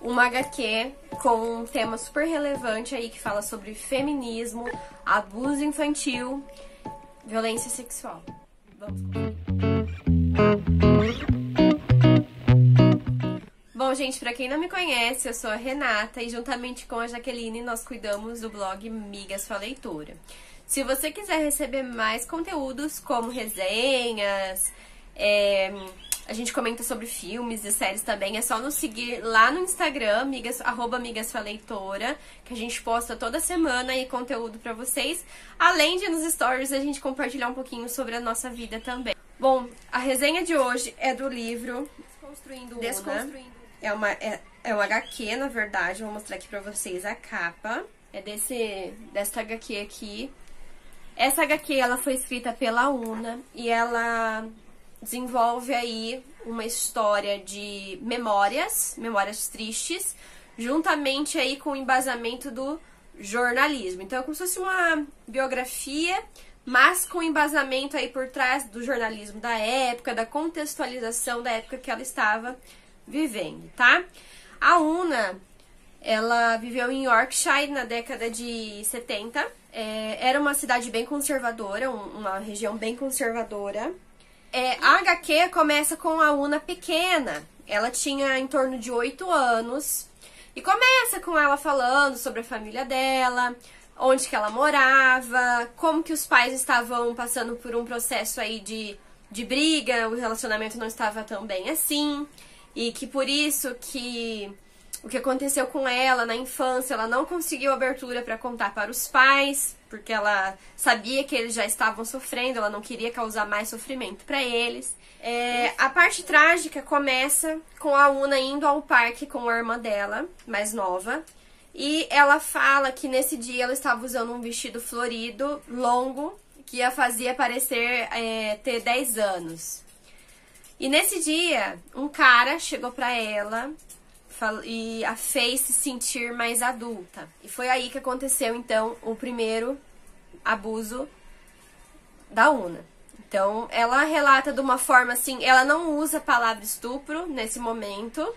uma HQ com um tema super relevante aí que fala sobre feminismo, abuso infantil, violência sexual. Vamos Bom, gente, pra quem não me conhece, eu sou a Renata e juntamente com a Jaqueline nós cuidamos do blog Migas Sua Leitora. Se você quiser receber mais conteúdos como resenhas, a gente comenta sobre filmes e séries também, é só nos seguir lá no Instagram, @Migas Sua Leitora, que a gente posta toda semana aí conteúdo pra vocês, além de nos stories a gente compartilhar um pouquinho sobre a nossa vida também. Bom, a resenha de hoje é do livro Desconstruindo. É uma HQ, na verdade, vou mostrar aqui pra vocês a capa. É dessa HQ aqui. Essa HQ, ela foi escrita pela Una e ela desenvolve aí uma história de memórias tristes, juntamente aí com o embasamento do jornalismo. Então é como se fosse uma biografia, mas com embasamento aí por trás do jornalismo da época, da contextualização da época que ela estava vivendo, tá? A Una, ela viveu em Yorkshire na década de 70. Era uma cidade bem conservadora, uma região bem conservadora. A HQ começa com a Una pequena. Ela tinha em torno de 8 anos. E começa com ela falando sobre a família dela, onde que ela morava, como que os pais estavam passando por um processo aí de briga, o relacionamento não estava tão bem assim. E que por isso que o que aconteceu com ela na infância, ela não conseguiu abertura para contar para os pais, porque ela sabia que eles já estavam sofrendo, ela não queria causar mais sofrimento para eles. A parte trágica começa com a Una indo ao parque com a irmã dela, mais nova, e ela fala que nesse dia ela estava usando um vestido florido, longo, que a fazia parecer ter 10 anos. E nesse dia, um cara chegou pra ela e a fez se sentir mais adulta. E foi aí que aconteceu, então, o primeiro abuso da Una. Então, ela relata de uma forma assim, ela não usa a palavra estupro nesse momento,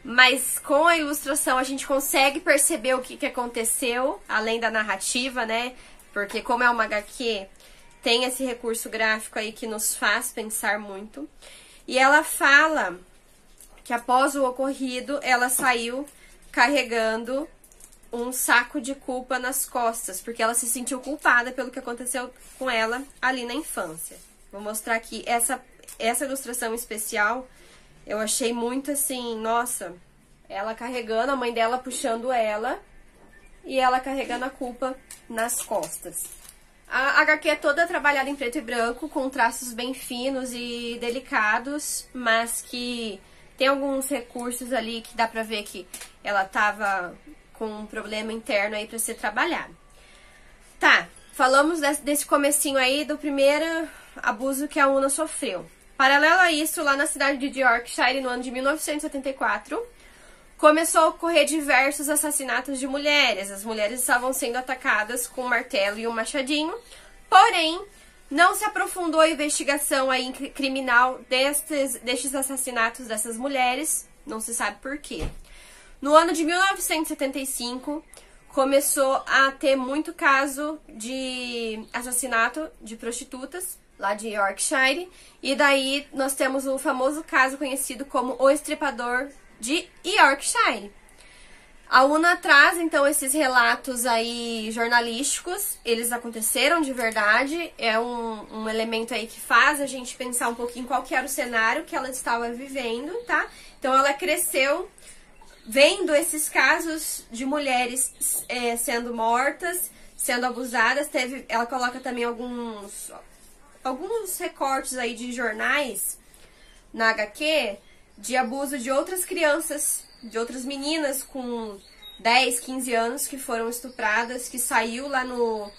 mas com a ilustração a gente consegue perceber o que aconteceu, além da narrativa, né? Porque como é uma HQ, tem esse recurso gráfico aí que nos faz pensar muito. E ela fala que após o ocorrido, ela saiu carregando um saco de culpa nas costas, porque ela se sentiu culpada pelo que aconteceu com ela ali na infância. Vou mostrar aqui essa ilustração especial, eu achei muito assim, nossa, ela carregando, a mãe dela puxando ela, e ela carregando a culpa nas costas. A HQ é toda trabalhada em preto e branco, com traços bem finos e delicados, mas que tem alguns recursos ali que dá pra ver que ela tava com um problema interno aí pra ser trabalhado. Tá, falamos desse comecinho aí do primeiro abuso que a Una sofreu. Paralelo a isso, lá na cidade de Yorkshire, no ano de 1974, começou a ocorrer diversos assassinatos de mulheres. As mulheres estavam sendo atacadas com um martelo e um machadinho, porém, não se aprofundou a investigação aí criminal destes assassinatos dessas mulheres, não se sabe por quê. No ano de 1975, começou a ter muito caso de assassinato de prostitutas, lá de Yorkshire, e daí nós temos o famoso caso conhecido como o Estripador de Yorkshire. A Una traz então esses relatos aí jornalísticos, eles aconteceram de verdade, é um elemento aí que faz a gente pensar um pouquinho qual que era o cenário que ela estava vivendo, tá? Então ela cresceu vendo esses casos de mulheres sendo mortas, sendo abusadas. Ela coloca também alguns recortes aí de jornais na HQ de abuso de outras crianças, de outras meninas com 10, 15 anos que foram estupradas, que saiu lá no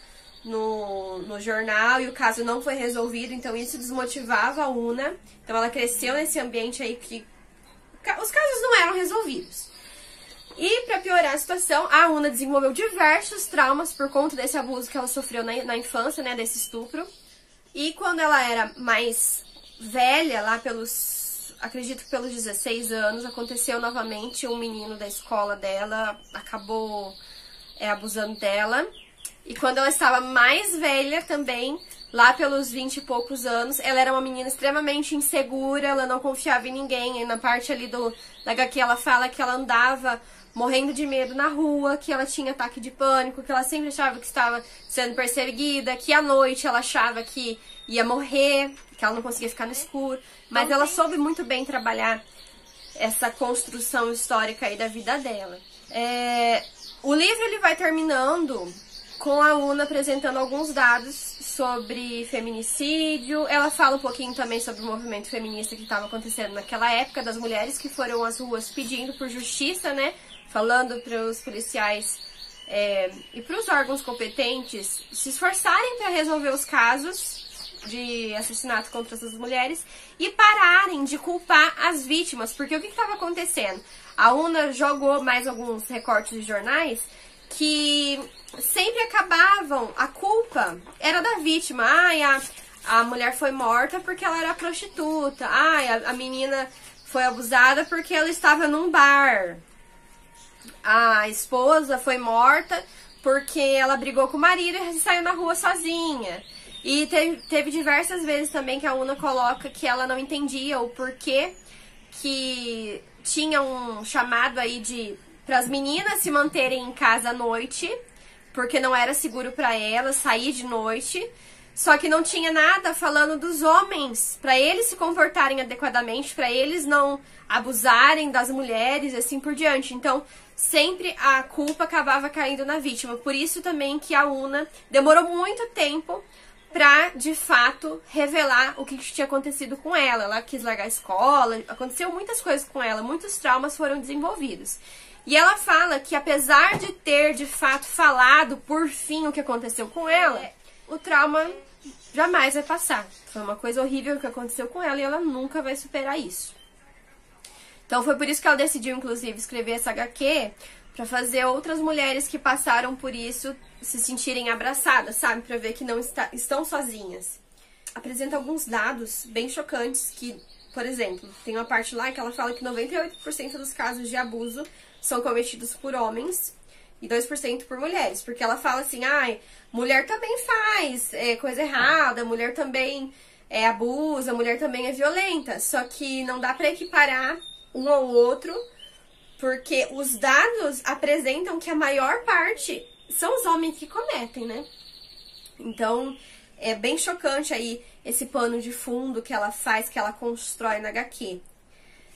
jornal e o caso não foi resolvido, então isso desmotivava a Una. Então ela cresceu nesse ambiente aí que os casos não eram resolvidos. E para piorar a situação, a Una desenvolveu diversos traumas por conta desse abuso que ela sofreu na infância, né, desse estupro. E quando ela era mais velha, lá pelos acredito que pelos 16 anos, aconteceu novamente. Um menino da escola dela acabou abusando dela. E quando ela estava mais velha também, lá pelos 20 e poucos anos, ela era uma menina extremamente insegura, ela não confiava em ninguém. E na parte ali da HQ ela fala que ela andava morrendo de medo na rua, que ela tinha ataque de pânico, que ela sempre achava que estava sendo perseguida, que à noite ela achava que ia morrer, que ela não conseguia ficar no escuro. Mas ela soube muito bem trabalhar essa construção histórica aí da vida dela. O livro ele vai terminando com a Una apresentando alguns dados sobre feminicídio. Ela fala um pouquinho também sobre o movimento feminista que estava acontecendo naquela época, das mulheres que foram às ruas pedindo por justiça, né? Falando para os policiais e para os órgãos competentes se esforçarem para resolver os casos de assassinato contra essas mulheres e pararem de culpar as vítimas. Porque o que estava acontecendo? A Una jogou mais alguns recortes de jornais que sempre acabavam, a culpa era da vítima. A mulher foi morta porque ela era prostituta. A menina foi abusada porque ela estava num bar. A esposa foi morta porque ela brigou com o marido e saiu na rua sozinha. E teve diversas vezes também que a Una coloca que ela não entendia o porquê que tinha um chamado aí para as meninas se manterem em casa à noite, porque não era seguro para elas sair de noite. Só que não tinha nada falando dos homens, para eles se comportarem adequadamente, para eles não abusarem das mulheres e assim por diante. Então, sempre a culpa acabava caindo na vítima. Por isso também que a Una demorou muito tempo pra, de fato, revelar o que tinha acontecido com ela. Ela quis largar a escola, aconteceu muitas coisas com ela, muitos traumas foram desenvolvidos. E ela fala que apesar de ter, de fato, falado por fim o que aconteceu com ela, o trauma jamais vai passar. Foi uma coisa horrível que aconteceu com ela e ela nunca vai superar isso. Então foi por isso que ela decidiu, inclusive, escrever essa HQ, pra fazer outras mulheres que passaram por isso se sentirem abraçadas, sabe? Pra ver que não estão sozinhas. Apresenta alguns dados bem chocantes que, por exemplo, tem uma parte lá que ela fala que 98% dos casos de abuso são cometidos por homens e 2% por mulheres. Porque ela fala assim, mulher também faz coisa errada, mulher também abusa, mulher também é violenta. Só que não dá pra equiparar um ao outro, porque os dados apresentam que a maior parte são os homens que cometem, né? Então, é bem chocante aí esse pano de fundo que ela faz, que ela constrói na HQ.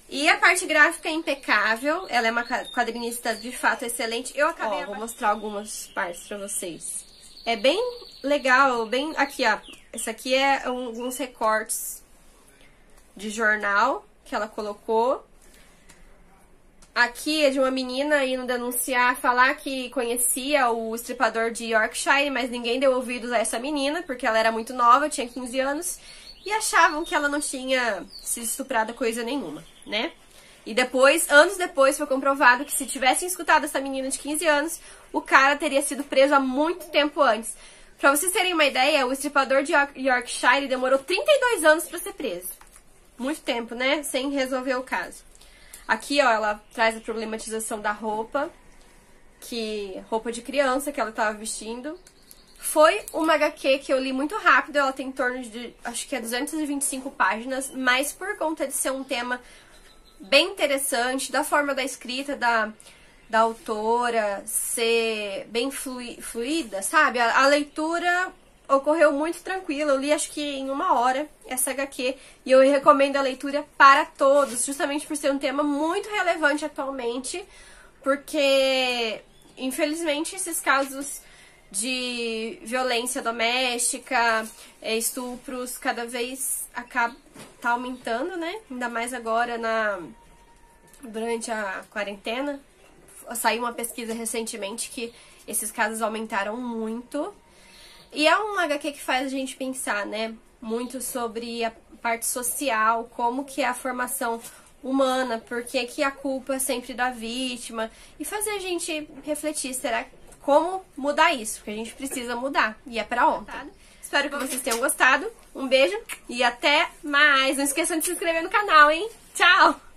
E a parte gráfica é impecável, ela é uma quadrinista de fato excelente. Eu acabei... vou mostrar algumas partes pra vocês. É bem legal, bem... Aqui, ó. Esse aqui é alguns recortes de jornal que ela colocou. Aqui é de uma menina indo denunciar, falar que conhecia o estripador de Yorkshire, mas ninguém deu ouvidos a essa menina, porque ela era muito nova, tinha 15 anos, e achavam que ela não tinha sido estuprada coisa nenhuma, né? E depois, anos depois, foi comprovado que se tivessem escutado essa menina de 15 anos, o cara teria sido preso há muito tempo antes. Pra vocês terem uma ideia, o estripador de Yorkshire demorou 32 anos pra ser preso. Muito tempo, né? Sem resolver o caso. Aqui, ó, ela traz a problematização da roupa, roupa de criança que ela tava vestindo. Foi uma HQ que eu li muito rápido, ela tem em torno de, acho que 225 páginas, mas por conta de ser um tema bem interessante, da forma da escrita da autora, ser bem fluida, sabe? A leitura ocorreu muito tranquila, eu li acho que em 1 hora essa HQ e eu recomendo a leitura para todos, justamente por ser um tema muito relevante atualmente, porque infelizmente esses casos de violência doméstica, estupros, cada vez tá aumentando, né? Ainda mais agora durante a quarentena. Saiu uma pesquisa recentemente que esses casos aumentaram muito. E é um HQ que faz a gente pensar, né, muito sobre a parte social, como que é a formação humana, por que a culpa é sempre da vítima, e fazer a gente refletir, será como mudar isso? Porque a gente precisa mudar, e é pra ontem. Espero que vocês tenham gostado, um beijo e até mais! Não esqueçam de se inscrever no canal, hein? Tchau! Tchau!